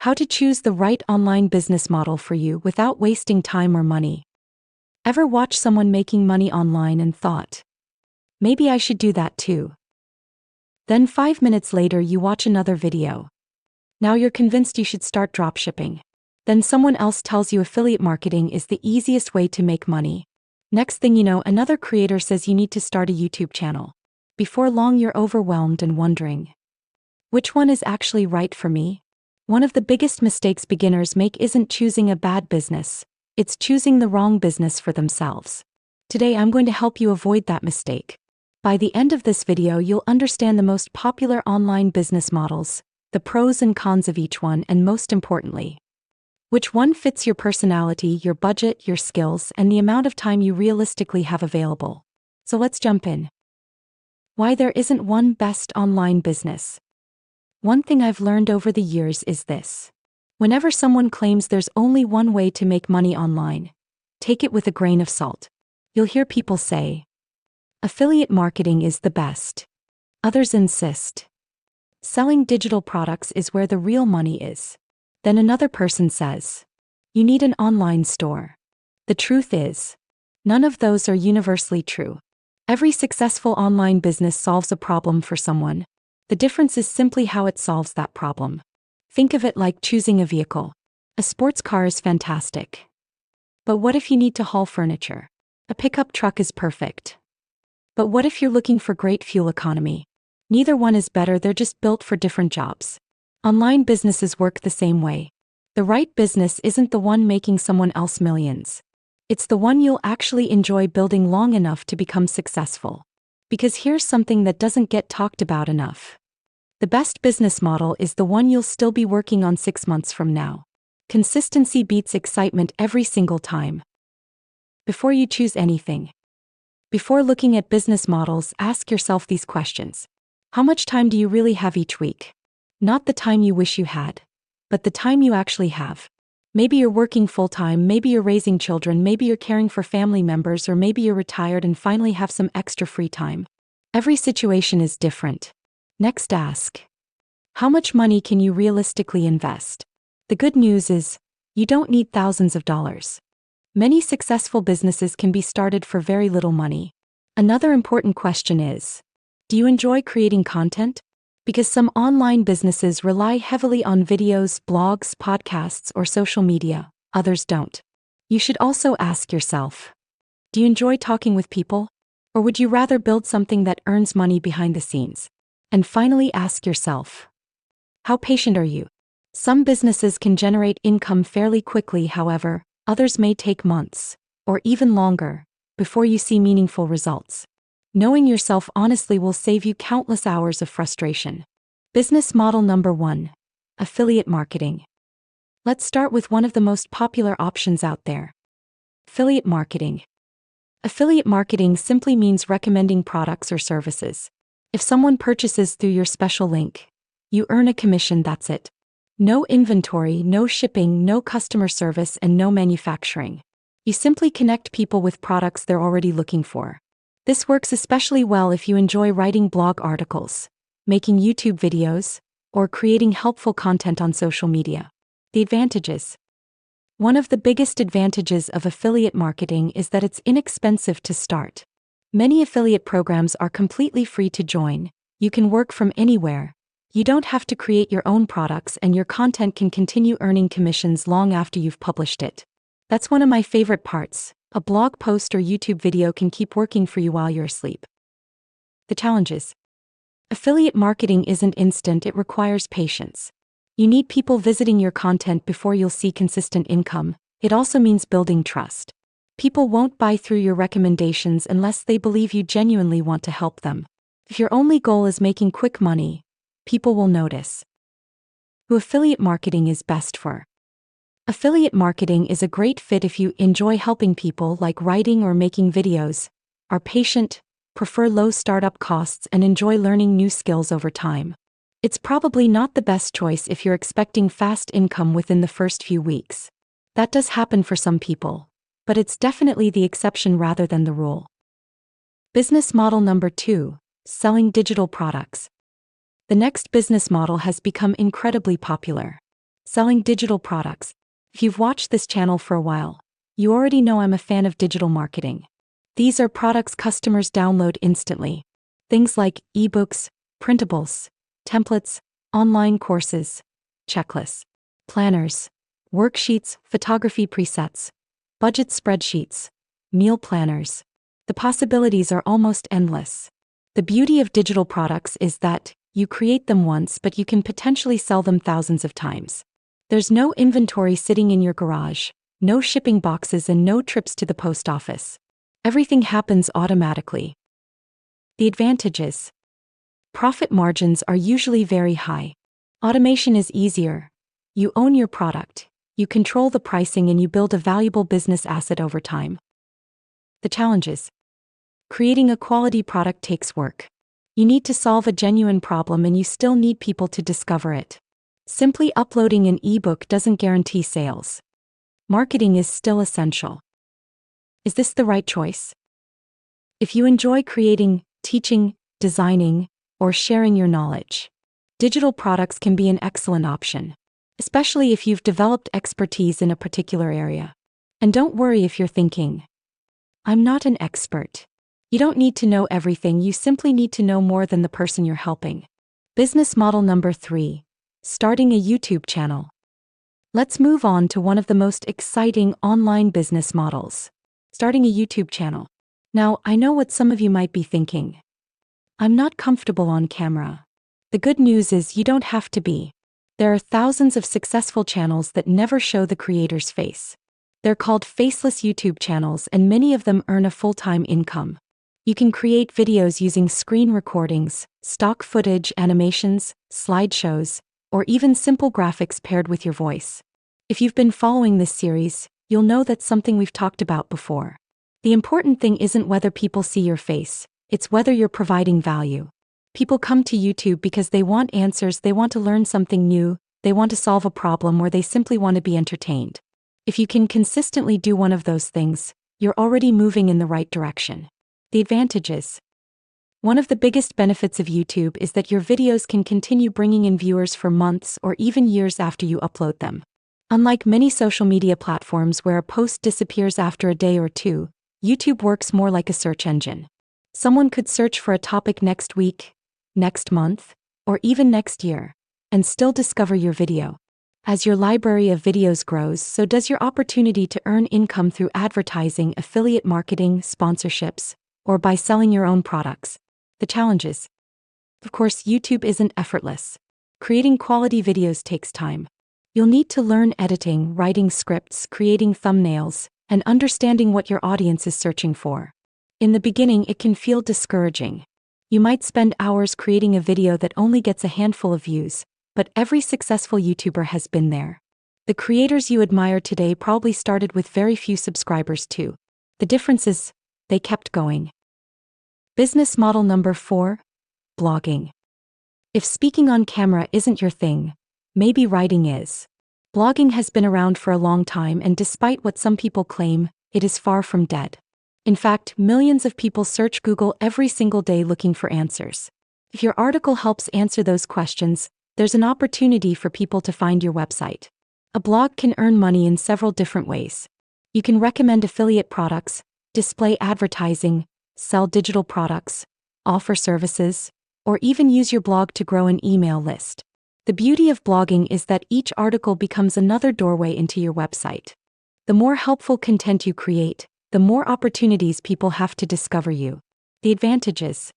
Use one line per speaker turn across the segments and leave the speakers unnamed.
How to choose the right online business model for you without wasting time or money. Ever watch someone making money online and thought, maybe I should do that too? Then 5 minutes later you watch another video. Now you're convinced you should start dropshipping. Then someone else tells you affiliate marketing is the easiest way to make money. Next thing you know, another creator says you need to start a YouTube channel. Before long you're overwhelmed and wondering, which one is actually right for me? One of the biggest mistakes beginners make isn't choosing a bad business, it's choosing the wrong business for themselves. Today I'm going to help you avoid that mistake. By the end of this video you'll understand the most popular online business models, the pros and cons of each one, and most importantly, which one fits your personality, your budget, your skills, and the amount of time you realistically have available. So let's jump in. Why there isn't one best online business. One thing I've learned over the years is this. Whenever someone claims there's only one way to make money online, take it with a grain of salt. You'll hear people say, affiliate marketing is the best. Others insist, selling digital products is where the real money is. Then another person says, you need an online store. The truth is, none of those are universally true. Every successful online business solves a problem for someone. The difference is simply how it solves that problem. Think of it like choosing a vehicle. A sports car is fantastic. But what if you need to haul furniture? A pickup truck is perfect. But what if you're looking for great fuel economy? Neither one is better, they're just built for different jobs. Online businesses work the same way. The right business isn't the one making someone else millions. It's the one you'll actually enjoy building long enough to become successful. Because here's something that doesn't get talked about enough. The best business model is the one you'll still be working on 6 months from now. Consistency beats excitement every single time. Before you choose anything, before looking at business models, ask yourself these questions. How much time do you really have each week? Not the time you wish you had, but the time you actually have. Maybe you're working full-time, maybe you're raising children, maybe you're caring for family members, or maybe you're retired and finally have some extra free time. Every situation is different. Next, ask, how much money can you realistically invest? The good news is, you don't need thousands of dollars. Many successful businesses can be started for very little money. Another important question is, do you enjoy creating content? Because some online businesses rely heavily on videos, blogs, podcasts, or social media, others don't. You should also ask yourself, do you enjoy talking with people? Or would you rather build something that earns money behind the scenes? And finally, ask yourself, how patient are you? Some businesses can generate income fairly quickly, however, others may take months, or even longer, before you see meaningful results. Knowing yourself honestly will save you countless hours of frustration. Business model number 1. Affiliate marketing. Let's start with one of the most popular options out there. Affiliate marketing. Affiliate marketing simply means recommending products or services. If someone purchases through your special link, you earn a commission, that's it. No inventory, no shipping, no customer service, and no manufacturing. You simply connect people with products they're already looking for. This works especially well if you enjoy writing blog articles, making YouTube videos, or creating helpful content on social media. The advantages. One of the biggest advantages of affiliate marketing is that it's inexpensive to start. Many affiliate programs are completely free to join. You can work from anywhere. You don't have to create your own products, and your content can continue earning commissions long after you've published it. That's one of my favorite parts. A blog post or YouTube video can keep working for you while you're asleep. The challenges. Affiliate marketing isn't instant, it requires patience. You need people visiting your content before you'll see consistent income. It also means building trust. People won't buy through your recommendations unless they believe you genuinely want to help them. If your only goal is making quick money, people will notice. Who affiliate marketing is best for. Affiliate marketing is a great fit if you enjoy helping people, like writing or making videos, are patient, prefer low startup costs, and enjoy learning new skills over time. It's probably not the best choice if you're expecting fast income within the first few weeks. That does happen for some people, but it's definitely the exception rather than the rule. Business model number 2, selling digital products. The next business model has become incredibly popular. Selling digital products. If you've watched this channel for a while, you already know I'm a fan of digital marketing. These are products customers download instantly. Things like ebooks, printables, templates, online courses, checklists, planners, worksheets, photography presets, budget spreadsheets, meal planners. The possibilities are almost endless. The beauty of digital products is that you create them once, but you can potentially sell them thousands of times. There's no inventory sitting in your garage, no shipping boxes, and no trips to the post office. Everything happens automatically. The advantages: profit margins are usually very high. Automation is easier. You own your product, you control the pricing, and you build a valuable business asset over time. The challenges: creating a quality product takes work. You need to solve a genuine problem, and you still need people to discover it. Simply uploading an ebook doesn't guarantee sales. Marketing is still essential. Is this the right choice? If you enjoy creating, teaching, designing, or sharing your knowledge, digital products can be an excellent option, especially if you've developed expertise in a particular area. And don't worry if you're thinking, I'm not an expert. You don't need to know everything, you simply need to know more than the person you're helping. Business model number 3. Starting a YouTube channel. Let's move on to one of the most exciting online business models: starting a YouTube channel. Now, I know what some of you might be thinking. I'm not comfortable on camera. The good news is you don't have to be. There are thousands of successful channels that never show the creator's face. They're called faceless YouTube channels, and many of them earn a full-time income. You can create videos using screen recordings, stock footage, animations, slideshows, or even simple graphics paired with your voice. If you've been following this series, you'll know that's something we've talked about before. The important thing isn't whether people see your face, it's whether you're providing value. People come to YouTube because they want answers, they want to learn something new, they want to solve a problem, or they simply want to be entertained. If you can consistently do one of those things, you're already moving in the right direction. The advantages: one of the biggest benefits of YouTube is that your videos can continue bringing in viewers for months or even years after you upload them. Unlike many social media platforms where a post disappears after a day or two, YouTube works more like a search engine. Someone could search for a topic next week, next month, or even next year, and still discover your video. As your library of videos grows, so does your opportunity to earn income through advertising, affiliate marketing, sponsorships, or by selling your own products. The challenges: of course, YouTube isn't effortless. Creating quality videos takes time. You'll need to learn editing, writing scripts, creating thumbnails, and understanding what your audience is searching for. In the beginning, it can feel discouraging. You might spend hours creating a video that only gets a handful of views, but every successful YouTuber has been there. The creators you admire today probably started with very few subscribers too. The difference is, they kept going. Business model number 4. Blogging. If speaking on camera isn't your thing, maybe writing is. Blogging has been around for a long time, and despite what some people claim, it is far from dead. In fact, millions of people search Google every single day looking for answers. If your article helps answer those questions, there's an opportunity for people to find your website. A blog can earn money in several different ways. You can recommend affiliate products, display advertising, sell digital products, offer services, or even use your blog to grow an email list. The beauty of blogging is that each article becomes another doorway into your website. The more helpful content you create, the more opportunities people have to discover you. The advantages: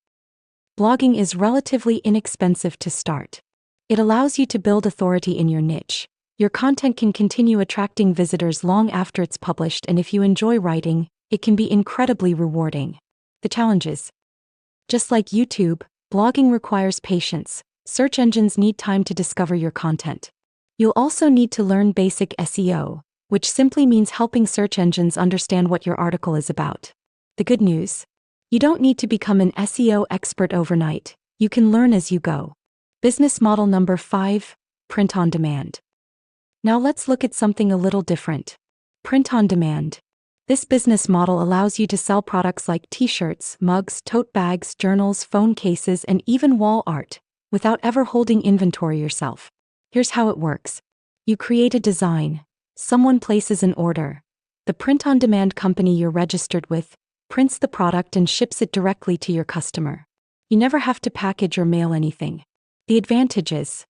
blogging is relatively inexpensive to start. It allows you to build authority in your niche. Your content can continue attracting visitors long after it's published, and if you enjoy writing, it can be incredibly rewarding. The challenges: just like YouTube, blogging requires patience. Search engines need time to discover your content. You'll also need to learn basic SEO, which simply means helping search engines understand what your article is about. The good news: you don't need to become an SEO expert overnight. You can learn as you go. Business model number 5. Print on demand. Now let's look at something a little different. Print on demand. This business model allows you to sell products like t-shirts, mugs, tote bags, journals, phone cases, and even wall art, without ever holding inventory yourself. Here's how it works. You create a design, someone places an order. The print-on-demand company you're registered with prints the product and ships it directly to your customer. You never have to package or mail anything. The advantages: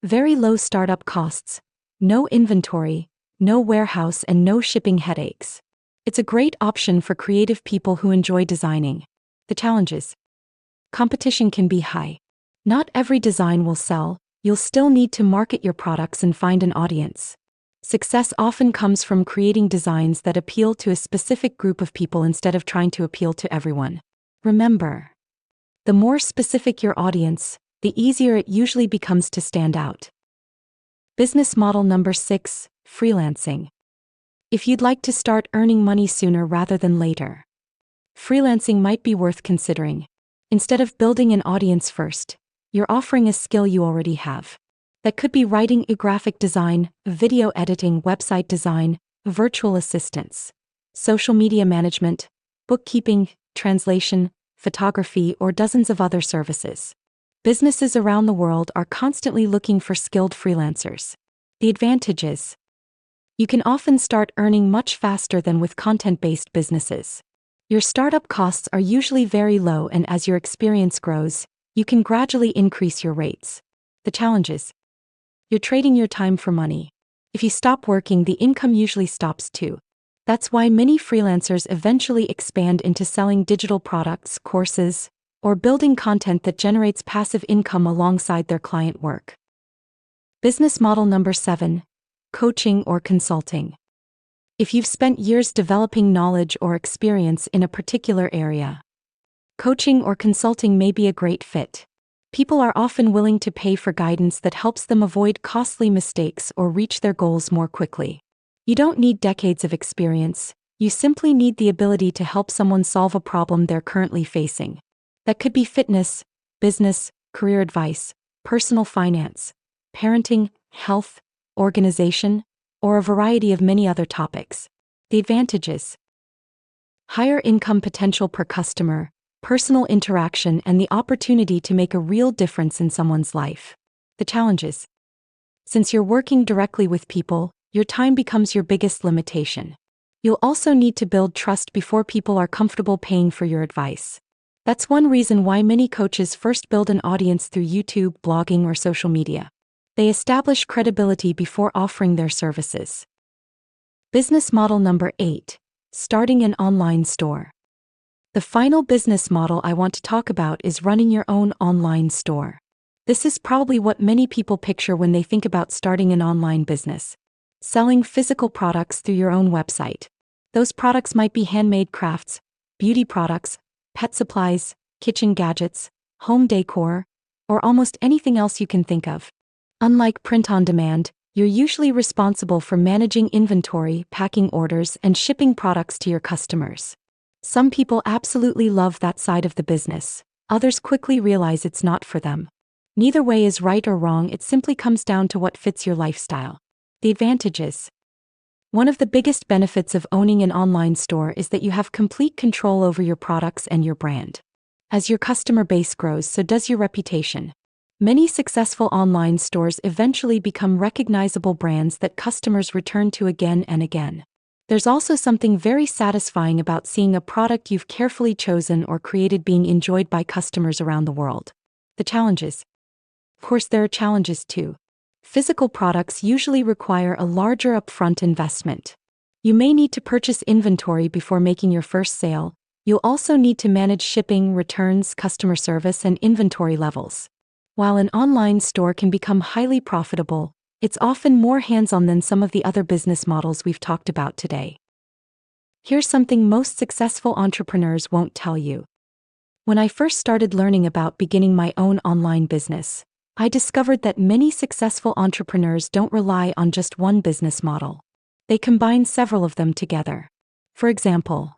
very low startup costs, no inventory, no warehouse, and no shipping headaches. It's a great option for creative people who enjoy designing. The challenges: competition can be high. Not every design will sell. You'll still need to market your products and find an audience. Success often comes from creating designs that appeal to a specific group of people instead of trying to appeal to everyone. Remember, the more specific your audience, the easier it usually becomes to stand out. Business model number 6, freelancing. If you'd like to start earning money sooner rather than later, freelancing might be worth considering. Instead of building an audience first, you're offering a skill you already have. That could be writing, graphic design, video editing, website design, virtual assistants, social media management, bookkeeping, translation, photography, or dozens of other services. Businesses around the world are constantly looking for skilled freelancers. The advantages: you can often start earning much faster than with content-based businesses. Your startup costs are usually very low, and as your experience grows, you can gradually increase your rates. The challenges: you're trading your time for money. If you stop working, the income usually stops too. That's why many freelancers eventually expand into selling digital products, courses, or building content that generates passive income alongside their client work. Business model number 7, coaching or consulting. If you've spent years developing knowledge or experience in a particular area, coaching or consulting may be a great fit. People are often willing to pay for guidance that helps them avoid costly mistakes or reach their goals more quickly. You don't need decades of experience, you simply need the ability to help someone solve a problem they're currently facing. That could be fitness, business, career advice, personal finance, parenting, health, organization, or a variety of many other topics. The advantages: higher income potential per customer, personal interaction, and the opportunity to make a real difference in someone's life. The challenges: since you're working directly with people, your time becomes your biggest limitation. You'll also need to build trust before people are comfortable paying for your advice. That's one reason why many coaches first build an audience through YouTube, blogging, or social media. They establish credibility before offering their services. Business model number 8, starting an online store. The final business model I want to talk about is running your own online store. This is probably what many people picture when they think about starting an online business. Selling physical products through your own website. Those products might be handmade crafts, beauty products, pet supplies, kitchen gadgets, home decor, or almost anything else you can think of. Unlike print-on-demand, you're usually responsible for managing inventory, packing orders, and shipping products to your customers. Some people absolutely love that side of the business. Others quickly realize it's not for them. Neither way is right or wrong, it simply comes down to what fits your lifestyle. The advantages: one of the biggest benefits of owning an online store is that you have complete control over your products and your brand. As your customer base grows, so does your reputation. Many successful online stores eventually become recognizable brands that customers return to again and again. There's also something very satisfying about seeing a product you've carefully chosen or created being enjoyed by customers around the world. The challenges: of course, there are challenges too. Physical products usually require a larger upfront investment. You may need to purchase inventory before making your first sale. You'll also need to manage shipping, returns, customer service, and inventory levels. While an online store can become highly profitable, it's often more hands-on than some of the other business models we've talked about today. Here's something most successful entrepreneurs won't tell you. When I first started learning about beginning my own online business, I discovered that many successful entrepreneurs don't rely on just one business model. They combine several of them together. For example,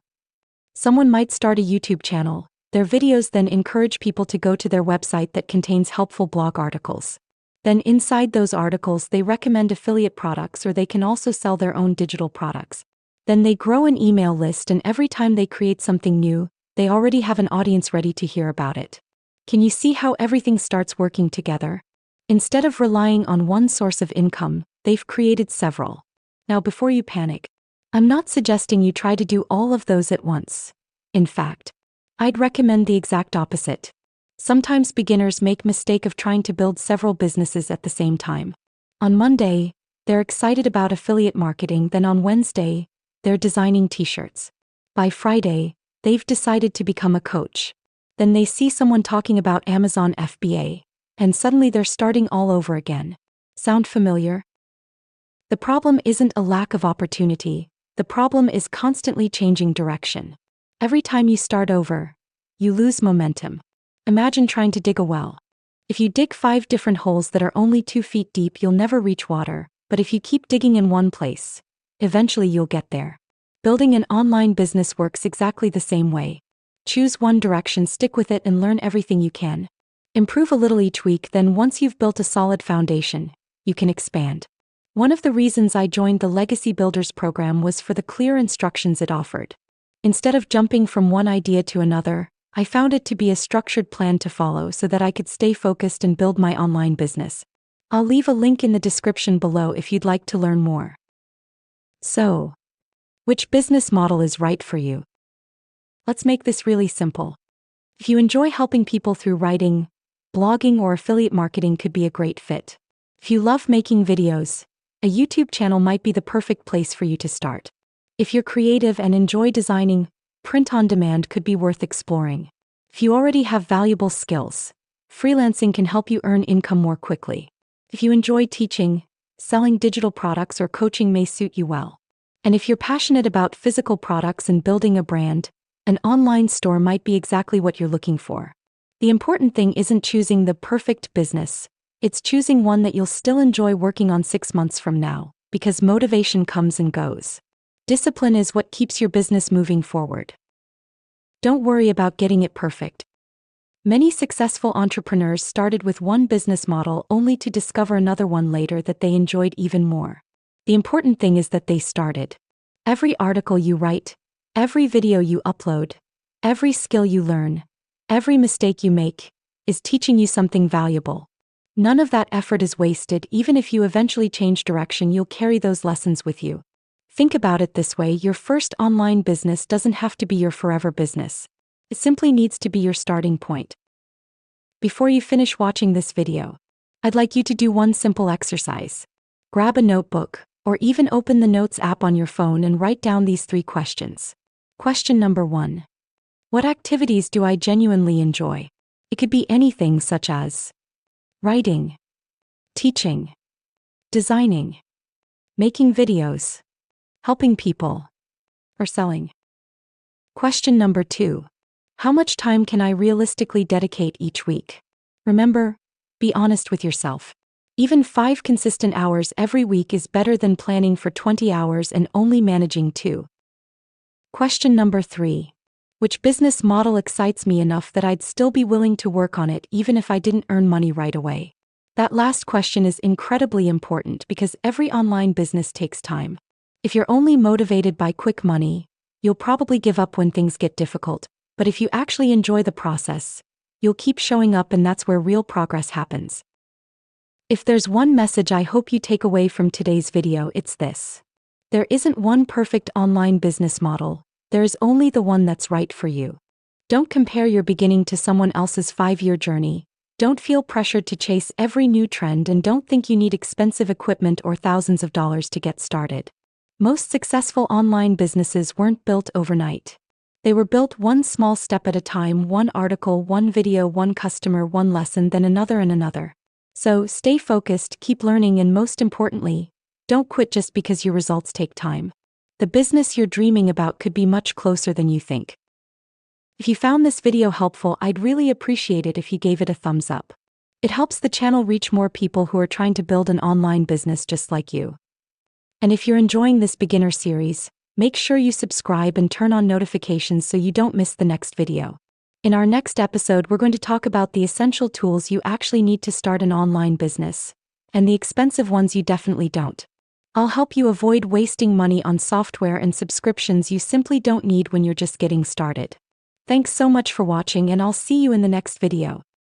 someone might start a YouTube channel. Their videos then encourage people to go to their website that contains helpful blog articles. Then inside those articles they recommend affiliate products, or they can also sell their own digital products. Then they grow an email list, and every time they create something new, they already have an audience ready to hear about it. Can you see how everything starts working together? Instead of relying on one source of income, they've created several. Now, before you panic, I'm not suggesting you try to do all of those at once. In fact, I'd recommend the exact opposite. Sometimes beginners make mistake of trying to build several businesses at the same time. On Monday, they're excited about affiliate marketing, then on Wednesday, they're designing t-shirts. By Friday, they've decided to become a coach. Then they see someone talking about Amazon FBA, and suddenly they're starting all over again. Sound familiar? The problem isn't a lack of opportunity, the problem is constantly changing direction. Every time you start over, you lose momentum. Imagine trying to dig a well. If you dig 5 different holes that are only 2 feet deep, you'll never reach water, but if you keep digging in one place, eventually you'll get there. Building an online business works exactly the same way. Choose one direction, stick with it, and learn everything you can. Improve a little each week, then once you've built a solid foundation, you can expand. One of the reasons I joined the Legacy Builders program was for the clear instructions it offered. Instead of jumping from one idea to another, I found it to be a structured plan to follow so that I could stay focused and build my online business. I'll leave a link in the description below if you'd like to learn more. So, which business model is right for you? Let's make this really simple. If you enjoy helping people through writing, blogging, or affiliate marketing could be a great fit. If you love making videos, a YouTube channel might be the perfect place for you to start. If you're creative and enjoy designing, print on demand could be worth exploring. If you already have valuable skills, freelancing can help you earn income more quickly. If you enjoy teaching, selling digital products or coaching may suit you well. And if you're passionate about physical products and building a brand, an online store might be exactly what you're looking for. The important thing isn't choosing the perfect business, it's choosing one that you'll still enjoy working on 6 months from now, because motivation comes and goes. Discipline is what keeps your business moving forward. Don't worry about getting it perfect. Many successful entrepreneurs started with one business model only to discover another one later that they enjoyed even more. The important thing is that they started. Every article you write, every video you upload, every skill you learn, every mistake you make, is teaching you something valuable. None of that effort is wasted. Even if you eventually change direction, you'll carry those lessons with you. Think about it this way: your first online business doesn't have to be your forever business. It simply needs to be your starting point. Before you finish watching this video, I'd like you to do one simple exercise. Grab a notebook, or even open the Notes app on your phone and write down these 3 questions. Question number 1. What activities do I genuinely enjoy? It could be anything such as writing, teaching, designing, making videos, helping people, or selling. Question number 2. How much time can I realistically dedicate each week? Remember, be honest with yourself. Even 5 consistent hours every week is better than planning for 20 hours and only managing 2. Question number 3. Which business model excites me enough that I'd still be willing to work on it even if I didn't earn money right away? That last question is incredibly important because every online business takes time. If you're only motivated by quick money, you'll probably give up when things get difficult. But if you actually enjoy the process, you'll keep showing up, and that's where real progress happens. If there's one message I hope you take away from today's video, it's this. There isn't one perfect online business model, there is only the one that's right for you. Don't compare your beginning to someone else's 5-year journey. Don't feel pressured to chase every new trend, and don't think you need expensive equipment or thousands of dollars to get started. Most successful online businesses weren't built overnight. They were built one small step at a time, one article, one video, one customer, one lesson, then another and another. So stay focused, keep learning, and most importantly, don't quit just because your results take time. The business you're dreaming about could be much closer than you think. If you found this video helpful, I'd really appreciate it if you gave it a thumbs up. It helps the channel reach more people who are trying to build an online business just like you. And if you're enjoying this beginner series, make sure you subscribe and turn on notifications so you don't miss the next video. In our next episode, we're going to talk about the essential tools you actually need to start an online business, and the expensive ones you definitely don't. I'll help you avoid wasting money on software and subscriptions you simply don't need when you're just getting started. Thanks so much for watching, and I'll see you in the next video.